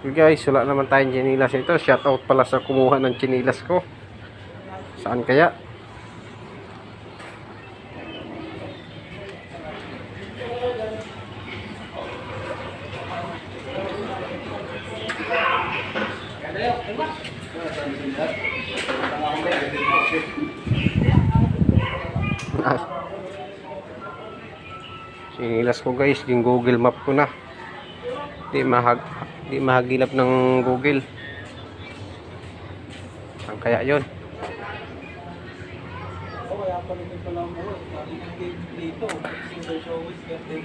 Guys, wala naman tayong chinilas ito. Shoutout pala sa kumuha ng chinilas ko. Saan kaya? Chinilas ko guys, yung Google Map ko na. Di mahagilap ng Google. Saan kaya yun?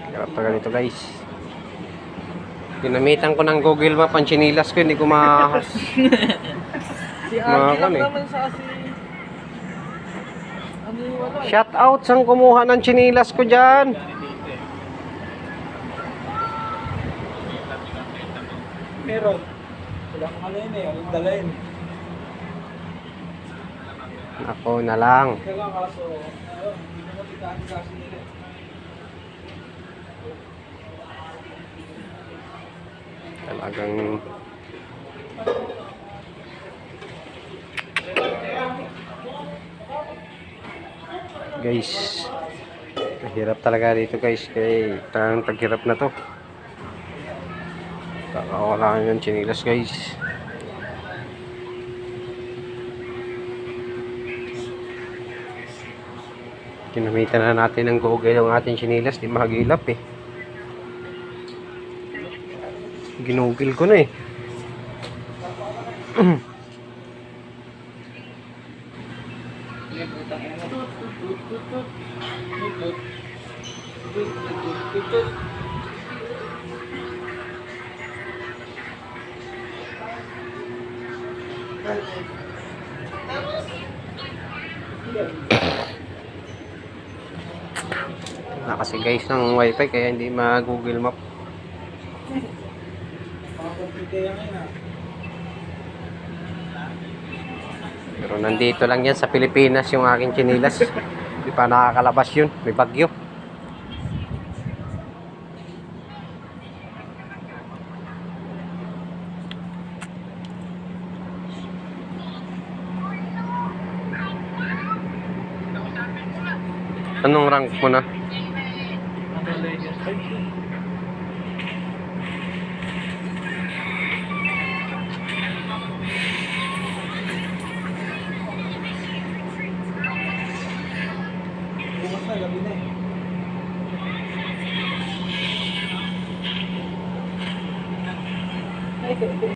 Hirap pa ganito guys. Ginamitan ko ng Google Map ang chinilas ko, hindi ko mahas. Shout out sang kumuha ng chinilas ko dyan. Meron. Walang ano yun eh, walang dala yun. Ako na lang. Kaya kaso, hindi naman tikaan kasi nila. Talagang guys, mahirap talaga dito guys, kaya talagang taghirap na to. Wala yung chinilas guys. Ginamitan na natin ng Google yung ating chinilas, di mahagilap eh. Ginugil ko na eh. Na kasi guys ng wifi kaya hindi ma-Google Map. Pero nandito lang yan sa Pilipinas yung aking chinilas. Hindi pa nakakalabas yun, may bagyo. Anong rank mo na? Bukas na, gabi na eh.